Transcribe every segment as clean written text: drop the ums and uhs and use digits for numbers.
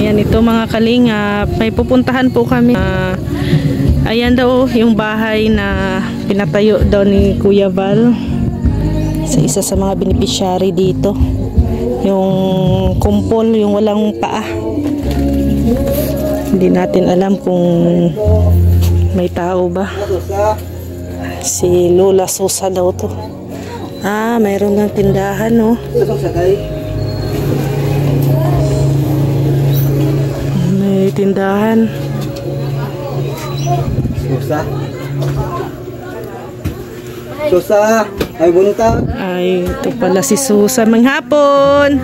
Ayan, ito mga kalingap, may pupuntahan po kami. Ayan daw yung bahay na pinatayo daw ni Kuya Val sa isa sa mga beneficiary dito. Yung kumpol, yung walang paa. Hindi natin alam kung may tao ba. Si Lola Sosa daw to. Mayroon ng tindahan, no? May tindahan. Susa, ay buntag. Ay, ito pala si Susa. Manghapon.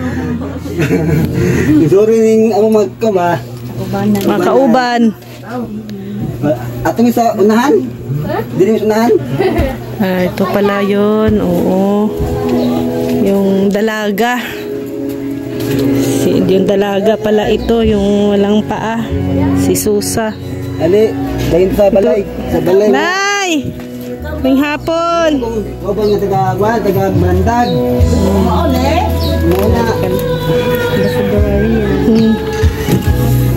Sorry ning amo magkaba. Makauban. Atong sa unahan? Dili sa unahan? Ito pala yun. Oo. Yung dalaga. Yung dalaga pala ito. Yung walang paa. Si Susa. Ali, dahin sa balay. Sa balay. Nay! May hapon. O ba nga taga-bandag? Muna.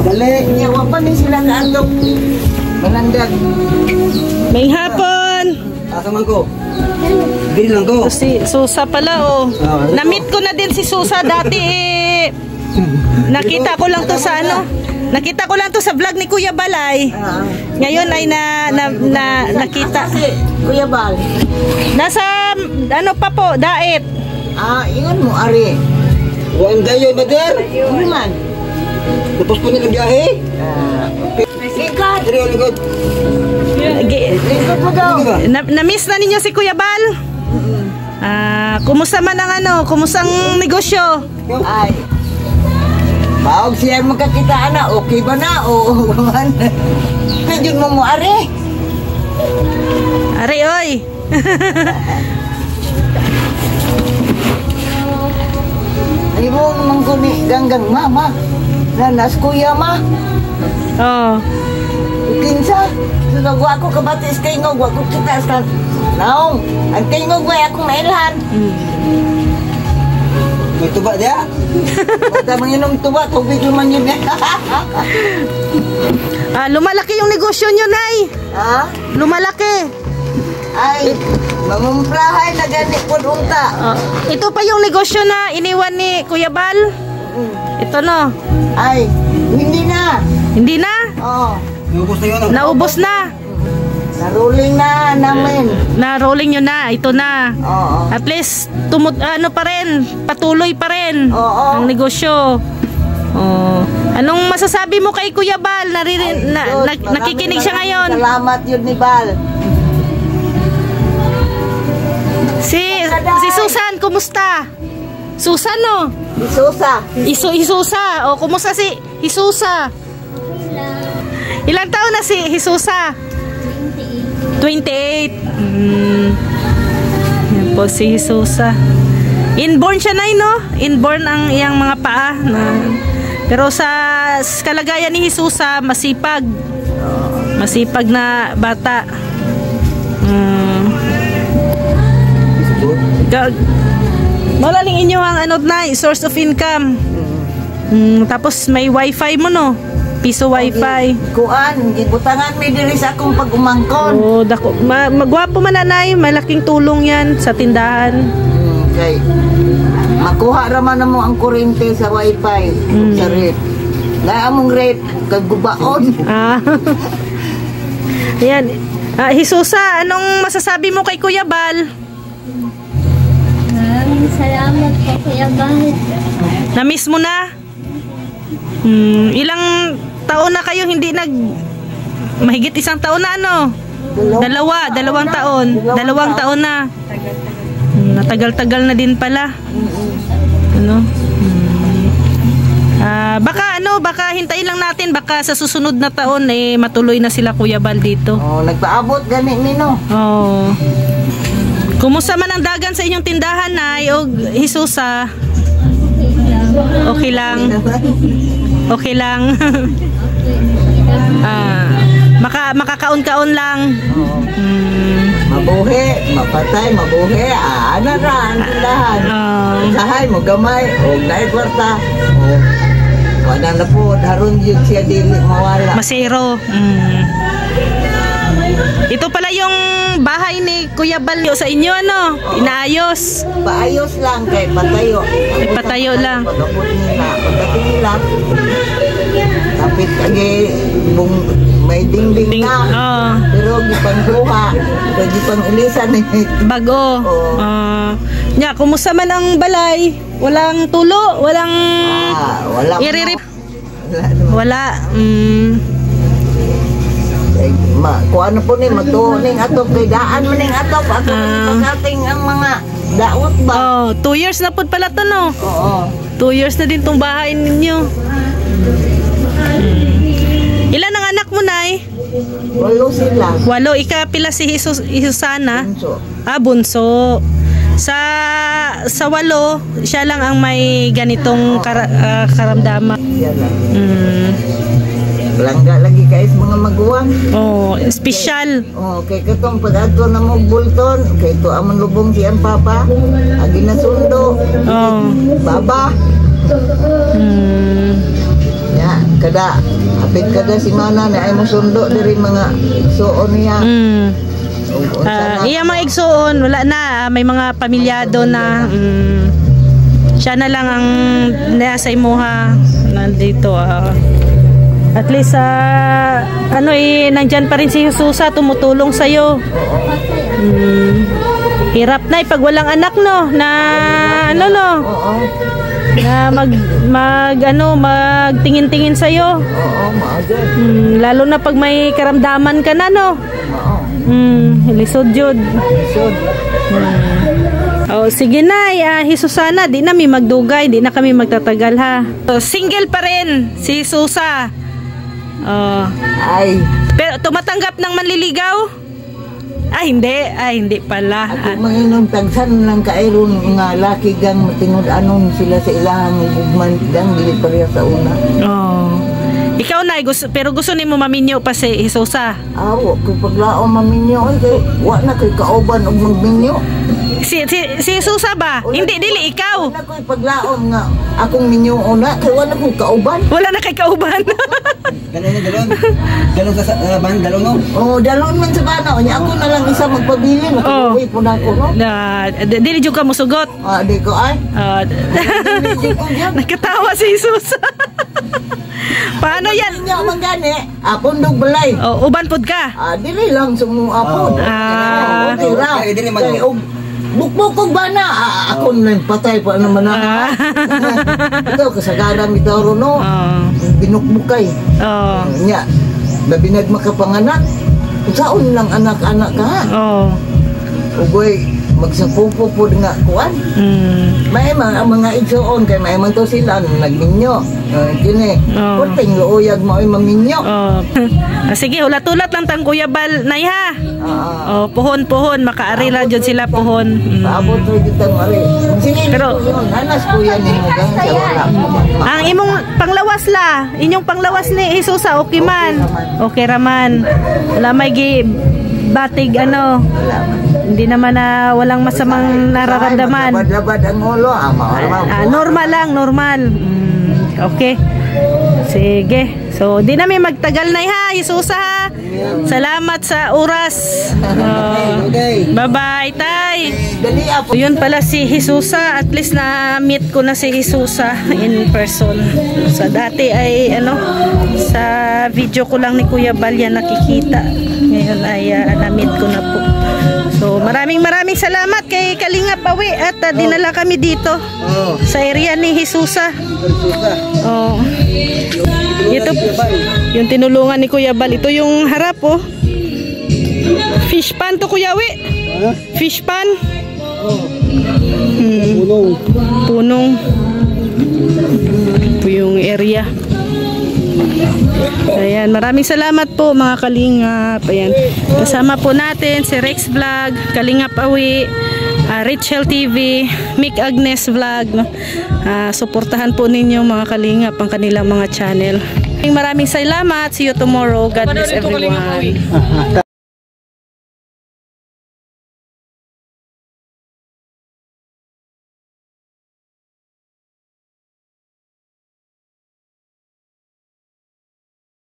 Dali. Iyawan pa ni sila na andong bandag. May hapon. Asa man ko? Bili lang ko. Ito si Susa pala, oh. Na-meet ko na din si Susa dati, eh. Nakita ko lang to sa Nakita ko lang to sa vlog ni Kuya Balay. Ngayon ay nakita. Kuya Bal. Nasa pa po, Daet. Ingon mo ari. Wan dayo mader. Man. Tapos ko nilang biyahe. Sikat. Dire ulit. Sikat mo daw. Na-miss na ninyo si Kuya Bal? Kumusta man ang kumusta ang negosyo? Ay. Baog siya magkakita na, okay ba na? Oo, man. Medyo mo ari. Ari, oy. Ay mo mangguni ganggang mama. Nanas kuya ma. Oh. Kinsa. Sunagwa ko kabatis kay ngog, wa ko kita sa naong. Ang tingog way akong mailhan. May tuba dia? Basta manginom tuba, tubig naman yun. Lumalaki yung negosyo nyo, Nay. Lumalaki. Ay, mamumprahay na ganit po unta. Ito pa yung negosyo na iniwan ni Kuya Bal. Ito, no? Ay, hindi na. Hindi na? Oo. Naubos na yun. Naubos na. Na-rolling na namin. Na-rolling nyo na. Ito na. Oo. At least, pa rin. Patuloy pa rin. Oo. Ang negosyo. Anong masasabi mo kay Kuya Bal? Nakikinig siya ngayon. Salamat yun ni Bal. Si Susan, kumusta? Susan, no? Hisusa. Kumusta si Hisusa? Ilang taon na si Hisusa? 28. Yan po si Hisusa. Inborn siya, Nay, no? Inborn ang iyang mga paa. Pero sa kalagayan ni Hisusa, masipag. Masipag na bata. Malaling inyo ang source of income. Tapos may wifi mo, no? Piso wifi. Kuan, gibutangan mi diri sa akong pag-umangkon. Dako. Magwapo man, Nanay, malaking tulong 'yan sa tindahan. Okay. Makuha ra man mo ang kuryente sa wifi sa rate. Na among rate kaggubaon. Ayan. Hisusa, anong masasabi mo kay Kuya Bal? Maraming salamat po, Kuya Bal. Na-miss mo na? Ilang taon na kayo hindi mahigit isang taon na, ano? Dalawang taon. 2 taon na. Natagal-tagal na din pala. Ano? Baka hintayin lang natin, baka sa susunod na taon matuloy na sila Kuya Bal dito. Nagpaabot gani nino. Kumusta man ang dagan sa inyong tindahan, Nay, o Hisusa? Okay lang. Okay lang. Makakaon-kaon lang. Mabuhi, mapatay, mabuhi. Ano ra ang tindahan? Sahay mo gamay, o dahil kwarta. Wala na po, haron yun siya dili mawala. Masero. Ito pala yung bahay ni Kuya Bal sa inyo, ano? Inaayos. Paayos lang kay patayo. Ay, patayo lang. Pagapot nila, pagdating nila. Kapit agi may dingding na. Oh. Pero gipang duha, gipang ulisan ni Bago. Oo. Nya, kumusta man ang balay? Walang tulo? Walang wala. iririp? Wala naman. Wala. Kung ano po ni matuning atop kay daan man ning atop ato pagkating ang mga daot ba. Oh, 2 years na po pala to, no? Oo. 2 years na din tong bahay ninyo. Ilan ang anak mo, Nay? Walo sila. 8. Ikapila si Susana. Bunso. Bunso. Sa 8, siya lang ang may ganitong karamdaman. Yan lang. Mm. Langga lagi guys mga maguwang. Oh, special. Oh, kay katong pag-ato na mo bulton, kay to amon lubong si ang papa. Agi na sundo. Oh. Baba. Ya, kada apit kada si mana na ay mo sundo diri mga suon niya. Iya mga igsoon, wala na, may mga pamilyado na. Siya na lang ang nasa imuha nandito. At least nandyan pa rin si Jesusa, tumutulong sa iyo. Hirap na pag walang anak, no, na na magtingin-tingin sa iyo. Lalo na pag may karamdaman ka na, no. Lisod jud. Oh, sige na, Jesusana, di na mi magdugay, di na kami magtatagal, ha. So, single pa rin si Jesusa. Ay. Pero tumatanggap ng manliligaw? Hindi pala. Ako manginom tagsan lang kairon nga laki gang matinud-anon sila sa ilahang ugman gang dili pareha sa una. Ikaw na pero gusto nimo maminyo pa si Jesusa. Awo kay paglaom maminyo kay wa na kay kauban og magminyo. Si Jesusa ba? Hindi dili ikaw. Wala ko'y paglaom nga akong minyo una kay wala kong kauban. Wala na kay kauban. Dalon sa ban, dalon no? Oh, dalon man sa bana. Nya ako na lang isa magpabili, magpabili po na ako, no? Dili jud ka mosugot. Di ko ay. Nakatawa si Jesusa. Paano yan? Nya man gani, pundog balay. Uban pud ka. Dili lang sumo apod. Okay ra. Kay bukbukog ba na? Ako na patay pa naman na. Ito, kasagaran ito ro, no? Binukbukay. Nya, babinag makapanganak. Saan lang anak-anak ka? Ugoy, magsapupo po nga kuwan. May mga igsoon, kay may man to sila, nagminyo. Kini, puting luuyag mo ay maminyo. Sige, ulat-ulat lang tang Kuya Bal, Nay, ha? Puhon, makaarila dyan sila puhon. Paabot rin kita mo ari. Sige, pero nanas ko yan mo gang sa wala. Ang imong panglawas la, inyong panglawas ni Jesusa, okay man. Okay raman. Wala may batig hindi naman na walang masamang nararamdaman. Labad ang ulo, normal lang, normal. Okay. Sige. So, di namin magtagal na, ha, Jesusa, ha. Salamat sa oras. Bye-bye, tay. So, yun pala si Jesusa. At least na-meet ko na si Jesusa in person. Sa dati ay, sa video ko lang ni Kuya Bal yan nakikita. Ngayon ay na-meet ko na po. So, maraming salamat kay Kalinga Pawi at dinala kami dito sa area ni Jesusa. Ito yung tinulungan ni Kuya Bal. Ito yung harap, Fish pan to, Kuya Wi. Fish pan. Punong. Ito yung area. Ayan, maraming salamat po mga Kalingap. Ayan, kasama po natin si Rex Vlog, Kalingap Awi, Rachel TV, Mick Agnes Vlog. Suportahan po ninyo mga Kalingap ang kanilang mga channel. Maraming salamat. See you tomorrow. God bless everyone.